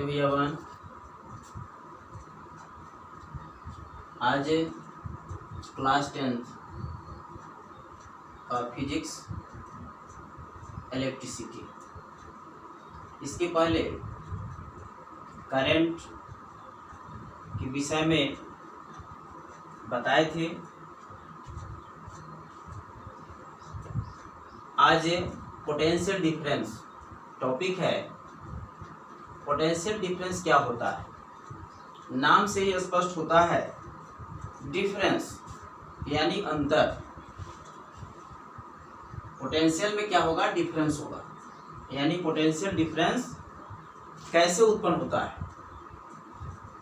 नमस्ते भैयावान। आज class 10th का फिजिक्स इलेक्ट्रिसिटी, इसके पहले करंट के विषय में बताए थे। आज पोटेंशियल डिफरेंस टॉपिक है। पोटेंशियल डिफरेंस क्या होता है? नाम से ही स्पष्ट होता है, डिफरेंस यानी अंतर। पोटेंशियल में क्या होगा? डिफरेंस होगा। यानी पोटेंशियल डिफरेंस कैसे उत्पन्न होता है,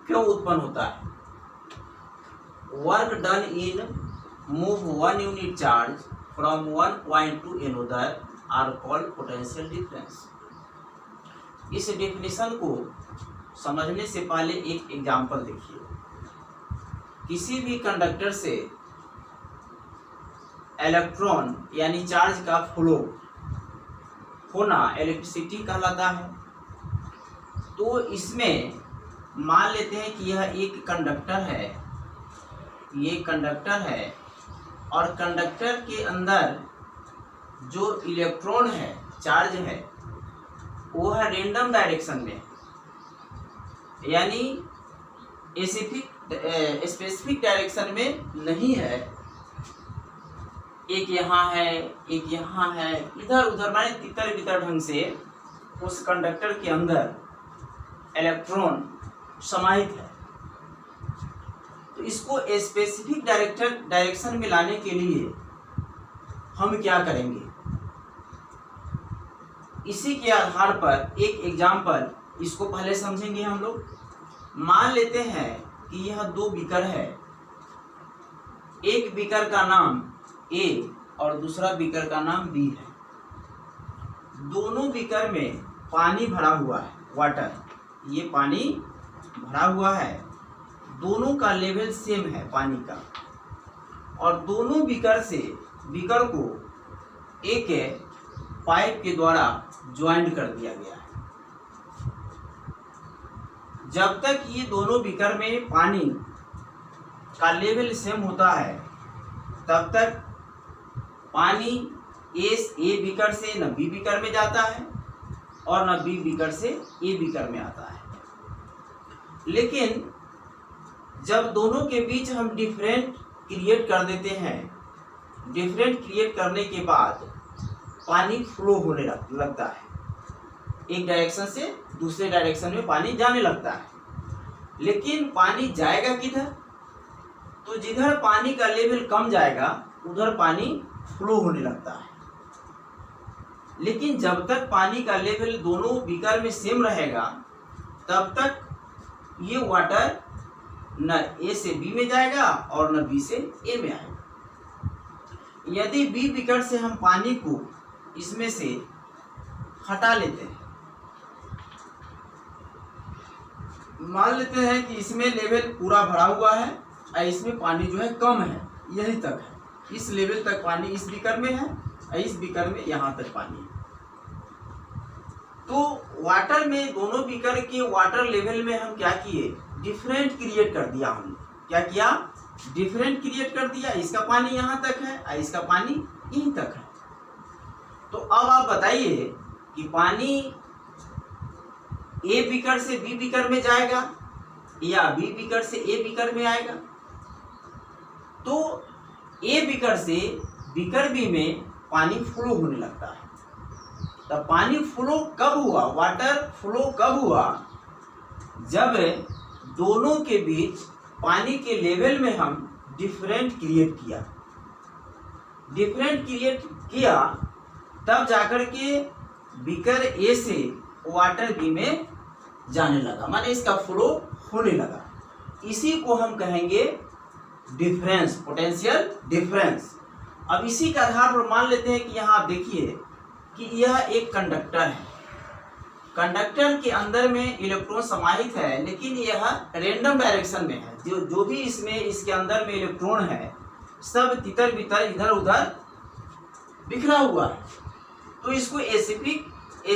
क्यों उत्पन्न होता है? Work done in move one unit charge from one point to another are called potential difference. इस डेफिनेशन को समझने से पहले एक एग्जाम्पल देखिए। किसी भी कंडक्टर से इलेक्ट्रॉन यानी चार्ज का फ्लो होना इलेक्ट्रिसिटी कहलाता है। तो इसमें मान लेते हैं कि यह एक कंडक्टर है, ये कंडक्टर है और कंडक्टर के अंदर जो इलेक्ट्रॉन है, चार्ज है, वो है रेंडम डायरेक्शन में, यानी स्पेसिफिक डायरेक्शन में नहीं है। एक यहाँ है, एक यहाँ है, इधर उधर माने तितर बितर ढंग से उस कंडक्टर के अंदर इलेक्ट्रॉन समाहित है। तो इसको स्पेसिफिक डायरेक्शन में लाने के लिए हम क्या करेंगे? इसी के आधार पर एक एग्जाम्पल इसको पहले समझेंगे हम लोग। मान लेते हैं कि यह दो बीकर है, एक बीकर का नाम A और दूसरा बीकर का नाम B है। दोनों बीकर में पानी भरा हुआ है, वाटर, ये पानी भरा हुआ है। दोनों का लेवल सेम है पानी का, और दोनों बीकर को एक पाइप के द्वारा ज्वाइंट कर दिया गया है। जब तक ये दोनों बीकर में पानी का लेवल सेम होता है, तब तक पानी ए बीकर से न बी बीकर में जाता है और न बी बीकर से ए बीकर में आता है। लेकिन जब दोनों के बीच हम डिफरेंट क्रिएट कर देते हैं, डिफरेंट क्रिएट करने के बाद पानी फ्लो होने लगता है, एक डायरेक्शन से दूसरे डायरेक्शन में पानी जाने लगता है। लेकिन पानी जाएगा किधर? तो जिधर पानी का लेवल कम जाएगा उधर पानी फ्लो होने लगता है। लेकिन जब तक पानी का लेवल दोनों बीकर में सेम रहेगा, तब तक ये वाटर न ए से बी में जाएगा और न बी से ए में आएगा। यदि बी बीकर से हम पानी को इसमें से हटा लेते हैं, मान लेते हैं कि इसमें लेवल पूरा भरा हुआ है और इसमें पानी जो है कम है, यही तक है, इस लेवल तक पानी इस बीकर में है और इस बीकर में यहाँ तक पानी है। तो वाटर में दोनों बीकर के वाटर लेवल में हम क्या किए? डिफरेंट क्रिएट कर दिया। हमने क्या किया? डिफरेंट क्रिएट कर दिया। इसका पानी यहाँ तक है और इसका पानी यहीं तक है। तो अब आप बताइए कि पानी ए बीकर से बी बीकर में जाएगा या बी बीकर से ए बीकर में आएगा? तो ए बीकर से बीकर बी में पानी फ्लो होने लगता है। तब पानी फ्लो कब हुआ? वाटर फ्लो कब हुआ? जब दोनों के बीच पानी के लेवल में हम डिफरेंट क्रिएट किया। डिफरेंट क्रिएट किया तब जाकर के बीकर ए से वाटर बी में जाने लगा, माने इसका फ्लो होने लगा। इसी को हम कहेंगे डिफरेंस, पोटेंशियल डिफरेंस। अब इसी के आधार पर मान लेते हैं कि यहाँ आप देखिए कि यह एक कंडक्टर है। कंडक्टर के अंदर में इलेक्ट्रॉन समाहित है, लेकिन यह रेंडम डायरेक्शन में है। जो भी इसमें इसके अंदर में इलेक्ट्रॉन है, सब तितर बितर इधर उधर बिखरा हुआ है। तो इसको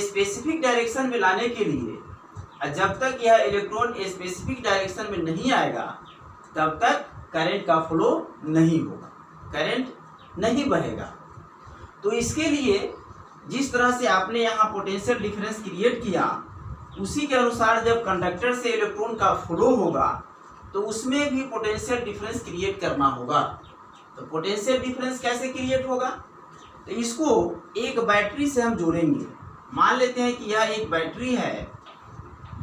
स्पेसिफिक डायरेक्शन में लाने के लिए और जब तक यह इलेक्ट्रॉन स्पेसिफिक डायरेक्शन में नहीं आएगा तब तक करंट का फ्लो नहीं होगा, करंट नहीं बहेगा। तो इसके लिए जिस तरह से आपने यहाँ पोटेंशियल डिफरेंस क्रिएट किया उसी के अनुसार जब कंडक्टर से इलेक्ट्रॉन का फ्लो होगा तो उसमें भी पोटेंशियल डिफरेंस क्रिएट करना होगा। तो पोटेंशियल डिफरेंस कैसे क्रिएट होगा? तो इसको एक बैटरी से हम जोड़ेंगे। मान लेते हैं कि यह एक बैटरी है,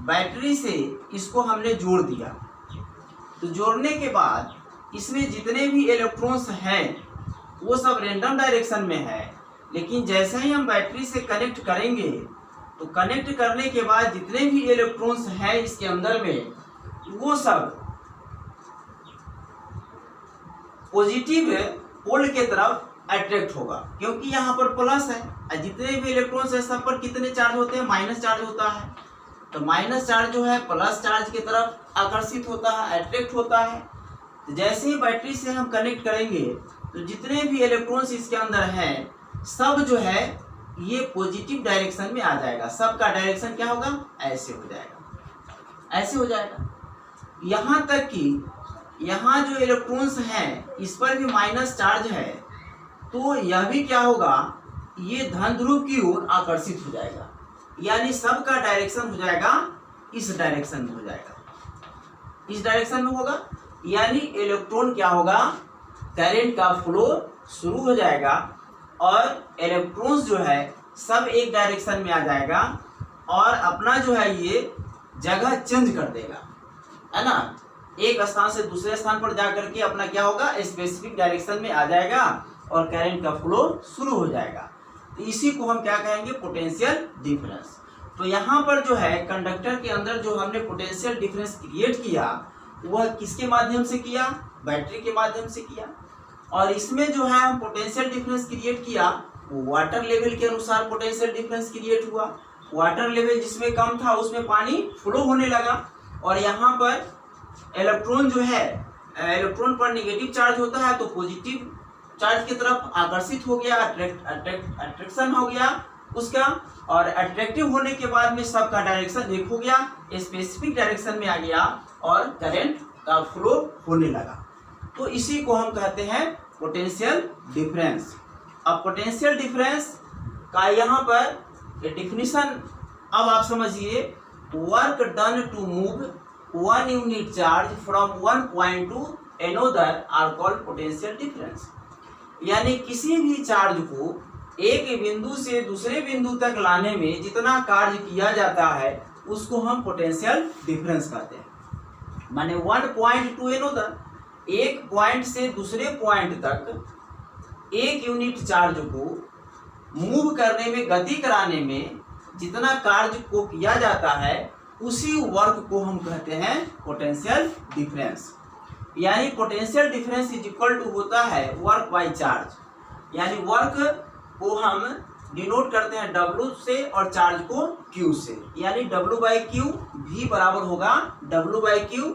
बैटरी से इसको हमने जोड़ दिया। तो जोड़ने के बाद इसमें जितने भी इलेक्ट्रॉन्स हैं वो सब रैंडम डायरेक्शन में है, लेकिन जैसे ही हम बैटरी से कनेक्ट करेंगे तो कनेक्ट करने के बाद जितने भी इलेक्ट्रॉन्स हैं इसके अंदर में वो सब पॉजिटिव पोल के तरफ अट्रैक्ट होगा, क्योंकि यहाँ पर प्लस है और जितने भी इलेक्ट्रॉन्स है सब पर कितने चार्ज होते हैं? माइनस चार्ज होता है। तो माइनस चार्ज जो है प्लस चार्ज की तरफ आकर्षित होता है, अट्रैक्ट होता है। तो जैसे ही बैटरी से हम कनेक्ट करेंगे तो जितने भी इलेक्ट्रॉन्स इसके अंदर हैं सब जो है ये पॉजिटिव डायरेक्शन में आ जाएगा। सबका डायरेक्शन क्या होगा? ऐसे हो जाएगा, ऐसे हो जाएगा। यहाँ तक कि यहाँ जो इलेक्ट्रॉन्स हैं इस पर भी माइनस चार्ज है, तो यह भी क्या होगा? ये धन ध्रुव की ओर आकर्षित हो जाएगा, यानी सबका डायरेक्शन हो जाएगा इस डायरेक्शन में हो जाएगा, इस डायरेक्शन में होगा। यानी इलेक्ट्रॉन क्या होगा? करंट का फ्लो शुरू हो जाएगा और इलेक्ट्रॉन्स जो है सब एक डायरेक्शन में आ जाएगा और अपना जो है ये जगह चेंज कर देगा, है ना। एक स्थान से दूसरे स्थान पर जा करके अपना क्या होगा? स्पेसिफिक डायरेक्शन में आ जाएगा और करंट का फ्लो शुरू हो जाएगा। तो इसी को हम क्या कहेंगे? Potential difference. तो यहाँ पर जो है कंडक्टर के अंदर जो हमने पोटेंशियल डिफरेंस क्रिएट किया वह किसके माध्यम से किया? बैटरी के माध्यम से किया। और इसमें जो है हम पोटेंशियल डिफरेंस क्रिएट किया वो वाटर लेवल के अनुसार पोटेंशियल डिफरेंस क्रिएट हुआ। वाटर लेवल जिसमें कम था उसमें पानी फ्लो होने लगा और यहाँ पर इलेक्ट्रॉन जो है, इलेक्ट्रॉन पर नेगेटिव चार्ज होता है तो पॉजिटिव चार्ज की तरफ आकर्षित हो गया, अट्रैक्शन हो गया उसका, और अट्रैक्टिव होने के बाद में सबका डायरेक्शन एक हो गया, स्पेसिफिक डायरेक्शन में आ गया और करंट का फ्लो होने लगा। तो इसी को हम कहते हैं पोटेंशियल डिफरेंस। अब पोटेंशियल डिफरेंस का यहाँ पर डिफिनीशन अब आप समझिए, work done to move one unit charge from one point to another are called potential difference. यानी किसी भी चार्ज को एक बिंदु से दूसरे बिंदु तक लाने में जितना कार्य किया जाता है उसको हम पोटेंशियल डिफरेंस कहते हैं। माने वन पॉइंट टू अनदर, एक पॉइंट से दूसरे पॉइंट तक एक यूनिट चार्ज को मूव करने में, गति कराने में जितना कार्य को किया जाता है उसी वर्क को हम कहते हैं पोटेंशियल डिफरेंस। यानी potential difference is equal to होता है वर्क बाय चार्ज। यानी वर्क को हम डिनोट करते हैं W से और चार्ज को Q से। यानी W बाई क्यू भी बराबर होगा W by q,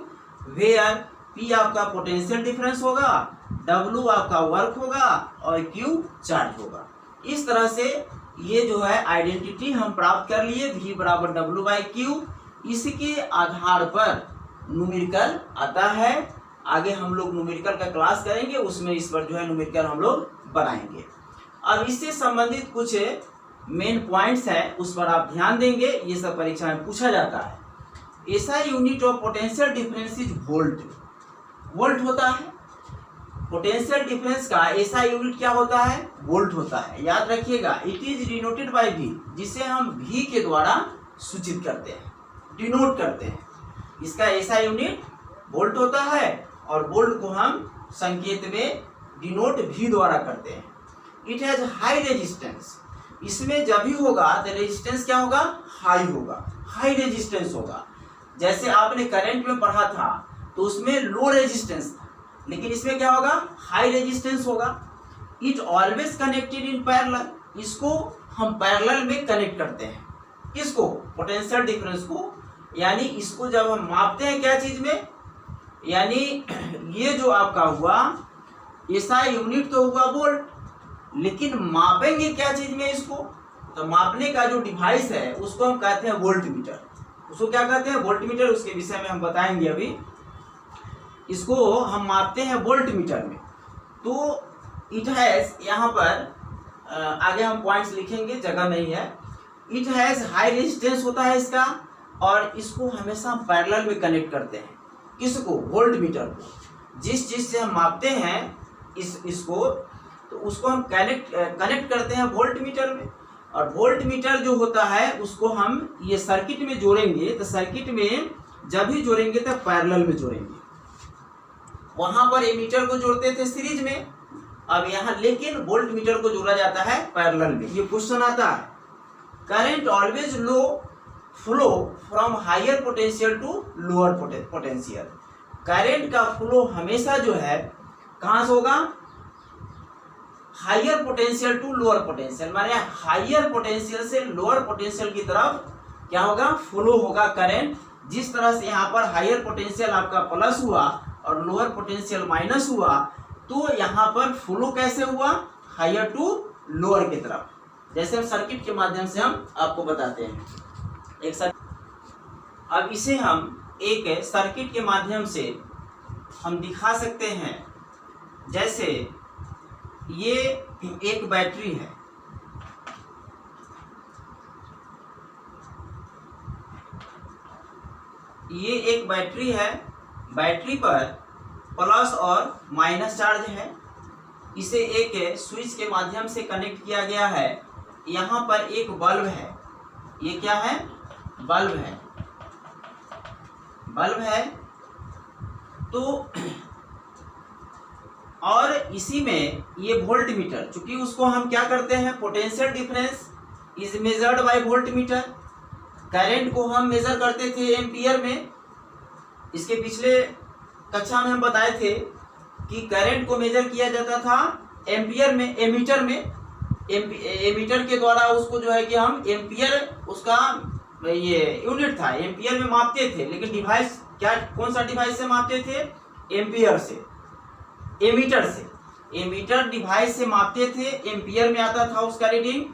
where P आपका पोटेंशियल डिफरेंस होगा, W आपका वर्क होगा और Q चार्ज होगा। इस तरह से ये जो है आइडेंटिटी हम प्राप्त कर लिए, V बराबर W बाई क्यू। इसके आधार पर न्यूमेरिकल आता है। आगे हम लोग न्यूमेरिकल का क्लास करेंगे, उसमें इस पर जो है न्यूमेरिकल हम लोग बनाएंगे। अब इससे संबंधित कुछ मेन पॉइंट्स हैं उस पर आप ध्यान देंगे, ये सब परीक्षा में पूछा जाता है। ऐसा unit of potential difference is volt. Volt होता है पोटेंशियल डिफरेंस का, ऐसा यूनिट क्या होता है? वोल्ट होता है। याद रखिएगा, it is denoted by V, जिसे हम V के द्वारा सूचित करते हैं, डिनोट करते हैं। इसका ऐसा यूनिट वोल्ट होता है और वोल्ट को हम संकेत में डिनोट V द्वारा करते हैं। It has high resistance. इसमें जब भी होगा तो रेजिस्टेंस क्या होगा? हाई होगा, हाई रेजिस्टेंस होगा। जैसे आपने करंट में पढ़ा था तो उसमें लो रेजिस्टेंस था, लेकिन इसमें क्या होगा? हाई रेजिस्टेंस होगा। It always connected in parallel. इसको हम पैरेलल में कनेक्ट करते हैं, किसको? पोटेंशियल डिफरेंस को। यानी इसको जब हम मापते हैं क्या चीज में, यानी ये जो आपका हुआ ऐसा यूनिट तो हुआ वोल्ट, लेकिन मापेंगे क्या चीज में इसको? तो मापने का जो डिवाइस है उसको हम कहते हैं वोल्ट मीटर। उसको क्या कहते हैं, वोल्ट मीटर। उसके विषय में हम बताएंगे अभी। इसको हम मापते हैं वोल्ट मीटर में। तो इट हैज, यहाँ पर आगे हम पॉइंट्स लिखेंगे, जगह नहीं है। इट हैज हाई रेजिस्टेंस होता है इसका, और इसको हमेशा पैरेलल में कनेक्ट करते हैं। किसको, वोल्ट मीटर को। जिस चीज से हम मापते हैं इसको, तो उसको हम कनेक्ट करते हैं वोल्ट मीटर में। और वोल्ट मीटर जो होता है उसको हम ये सर्किट में जोड़ेंगे, तो सर्किट में जब भी जोड़ेंगे तो पैरेलल में जोड़ेंगे। वहां पर एमीटर को जोड़ते थे सीरीज में, अब यहाँ लेकिन वोल्ट मीटर को जोड़ा जाता है पैरेलल में। ये क्वेश्चन आता है, current always low flow from higher potential to lower potential. Current का फ्लो हमेशा जो है कहाँ से होगा, higher potential to lower potential, माने हायर पोटेंशियल से लोअर पोटेंशियल की तरफ क्या होगा, फ्लो होगा करंट। जिस तरह से यहाँ पर हायर पोटेंशियल आपका प्लस हुआ और लोअर पोटेंशियल माइनस हुआ, तो यहाँ पर फ्लो कैसे हुआ, हायर टू लोअर की तरफ। जैसे हम सर्किट के माध्यम से हम आपको बताते हैं एक सर्किट। अब इसे हम एक सर्किट के माध्यम से हम दिखा सकते हैं। जैसे ये एक बैटरी है, ये एक बैटरी है। बैटरी पर प्लस और माइनस चार्ज है। इसे एक स्विच के माध्यम से कनेक्ट किया गया है। यहाँ पर एक बल्ब है, ये क्या है, बल्ब है, बल्ब है। तो और इसी में ये वोल्ट मीटर, चूंकि उसको हम क्या करते हैं, potential difference is measured by volt meter. Current को हम मेजर करते थे एम्पियर में। इसके पिछले कक्षा में हम बताए थे कि करंट को मेजर किया जाता था एम्पियर में, एमीटर में। एमीटर के द्वारा उसको जो है कि हम एम्पियर, उसका ये यूनिट था, एम्पियर में मापते थे। लेकिन डिवाइस क्या, कौन सा डिवाइस से मापते थे, एम्पियर से, एमीटर से। एमीटर डिवाइस से मापते थे, एम्पियर में आता था उसका रीडिंग।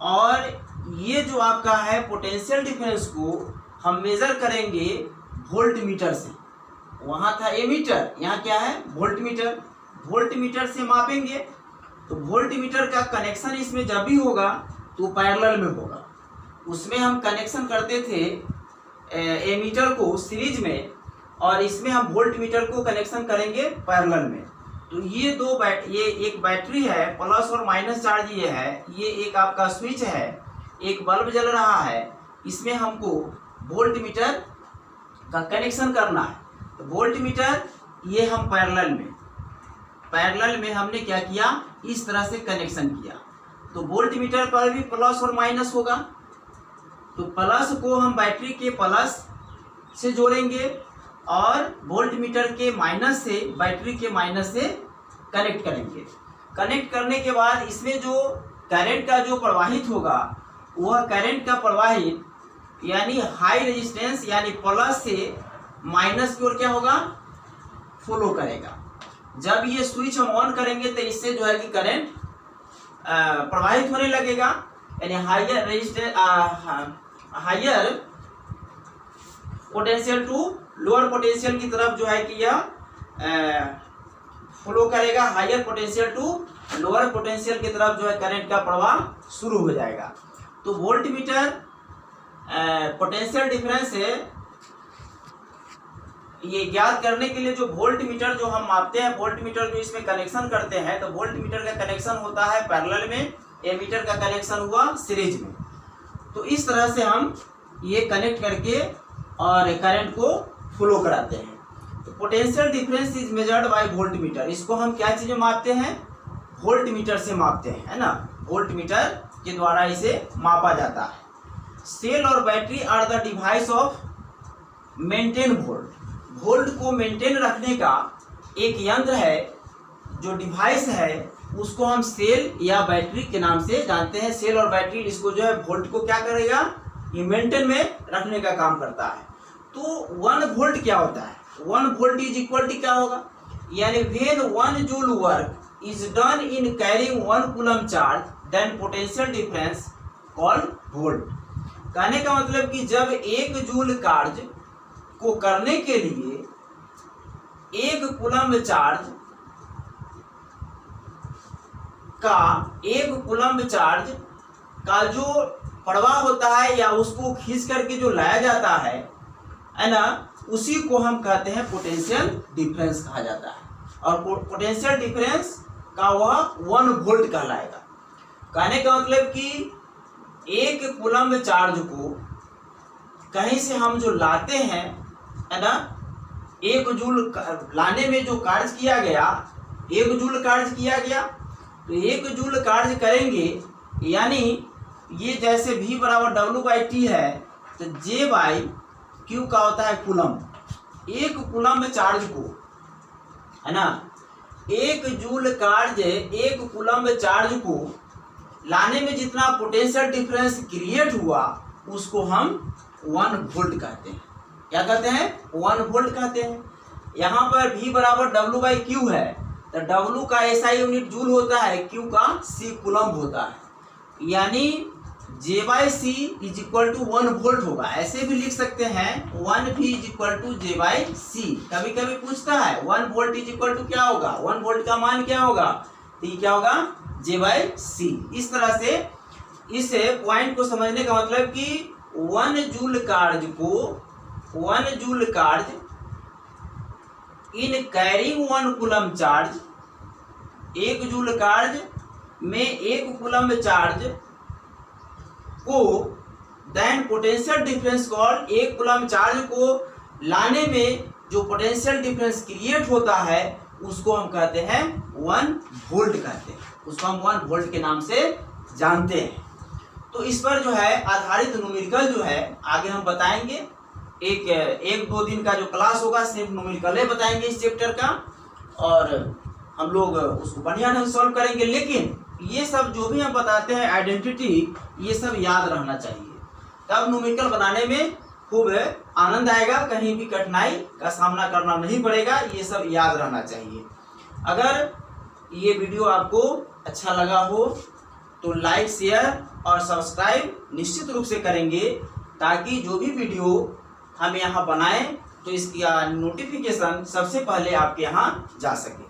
और ये जो आपका है पोटेंशियल डिफरेंस को हम मेजर करेंगे वोल्ट मीटर से। वहाँ था एमीटर, यहाँ क्या है, वोल्ट मीटर। वोल्ट मीटर से मापेंगे, तो वोल्ट मीटर का कनेक्शन इसमें जब भी होगा तो पैरेलल में होगा। उसमें हम कनेक्शन करते थे एमीटर को सीरीज में, और इसमें हम वोल्ट मीटर को कनेक्शन करेंगे पैरेलल में। तो ये ये एक बैटरी है, प्लस और माइनस चार्ज ये है, ये एक आपका स्विच है, एक बल्ब जल रहा है। इसमें हमको वोल्ट मीटर का कनेक्शन करना है। तो वोल्ट मीटर ये हम पैरेलल में हमने क्या किया, इस तरह से कनेक्शन किया। तो वोल्ट मीटर पर भी प्लस और माइनस होगा। तो प्लस को हम बैटरी के प्लस से जोड़ेंगे और वोल्ट मीटर के माइनस से बैटरी के माइनस से कनेक्ट करेंगे। कनेक्ट करने के बाद इसमें जो करंट का जो प्रवाहित होगा, वह करंट का प्रवाहित यानी हाई रेजिस्टेंस यानी प्लस से माइनस की ओर क्या होगा, फ्लो करेगा। जब ये स्विच हम ऑन करेंगे तो इससे जो है कि करंट प्रवाहित होने लगेगा, यानी higher resistance, higher potential to lower potential की तरफ जो है कि यह फ्लो करेगा। Higher potential to lower potential की तरफ जो है करंट का प्रवाह शुरू हो जाएगा। तो वोल्ट मीटर पोटेंशियल डिफरेंस है, ये ज्ञात करने के लिए जो वोल्ट मीटर जो हम मापते हैं, वोल्ट मीटर जो इसमें कनेक्शन करते हैं, तो वोल्ट मीटर का कनेक्शन होता है पैरेलल में, एमीटर का कनेक्शन हुआ सीरीज में। तो इस तरह से हम ये कनेक्ट करके और करंट को फ्लो कराते हैं। तो potential difference is measured by volt meter. इसको हम क्या चीज़ें मापते हैं, वोल्ट मीटर से मापते हैं, है ना। वोल्ट मीटर के द्वारा इसे मापा जाता है। सेल और battery are the device of maintain volt. Volt को मेंटेन रखने का एक यंत्र है, जो डिवाइस है, उसको हम सेल या बैटरी के नाम से जानते हैं। सेल और बैटरी इसको जो है वोल्ट को क्या करेगा, ये मेंटेन में रखने का काम करता है। तो 1 वोल्ट क्या होता है, 1 वोल्ट इज इक्वल टू क्या होगा, यानी when 1 joule work is done in carrying 1 coulomb charge then potential difference called volt. कहने का मतलब कि जब 1 जूल कार्य को करने के लिए 1 कूलम्ब चार्ज का जो प्रवाह होता है या उसको खींच करके जो लाया जाता है ना, उसी को हम कहते हैं पोटेंशियल डिफरेंस कहा जाता है। और पोटेंशियल डिफरेंस का वह 1 वोल्ट कहलाएगा। कहने का मतलब कि 1 कूलम्ब चार्ज को कहीं से हम जो लाते हैं है ना, 1 जूल लाने में जो कार्य किया गया, 1 जूल कार्य किया गया, तो 1 जूल कार्य करेंगे, यानी ये जैसे V बराबर W/T है, तो J/Q का होता है कूलम्ब। 1 कूलम्ब चार्ज को है ना, 1 जूल कार्य 1 कूलम्ब चार्ज को लाने में जितना पोटेंशियल डिफरेंस क्रिएट हुआ उसको हम 1 वोल्ट कहते हैं। क्या कहते हैं? 1 वोल्ट कहते हैं। यहाँ पर V बराबर W/Q है, तो W का SI यूनिट जूल होता है, Q का C कूलम्ब होता है, यानी J/C = 1 वोल्ट होगा। ऐसे भी लिख सकते हैं 1V = J/C। कभी कभी पूछता है 1 वोल्ट = क्या होगा, 1 वोल्ट का मान क्या होगा, तो ये क्या होगा, J/C। इस तरह से इस पॉइंट को समझने का मतलब कि 1 जूल कार्य in carrying 1 coulomb charge, 1 joule कार्य में 1 कूलम्ब चार्ज को then potential difference called, 1 coulomb charge को लाने में जो पोटेंशियल डिफरेंस क्रिएट होता है उसको हम कहते हैं 1 वोल्ट कहते हैं, उसको हम 1 वोल्ट के नाम से जानते हैं। तो इस पर जो है आधारित न्यूमेरिकल जो है आगे हम बताएंगे। एक 2 दिन का जो क्लास होगा सिर्फ न्यूमेरिकल बताएंगे इस चैप्टर का, और हम लोग उसको बढ़िया ढंग से सॉल्व करेंगे। लेकिन ये सब जो भी हम बताते हैं आइडेंटिटी, ये सब याद रहना चाहिए, तब न्यूमेरिकल बनाने में खूब आनंद आएगा, कहीं भी कठिनाई का सामना करना नहीं पड़ेगा। ये सब याद रहना चाहिए। अगर ये वीडियो आपको अच्छा लगा हो तो लाइक, शेयर और सब्सक्राइब निश्चित रूप से करेंगे, ताकि जो भी वीडियो हम यहाँ बनाएं तो इसका नोटिफिकेशन सबसे पहले आपके यहाँ जा सके।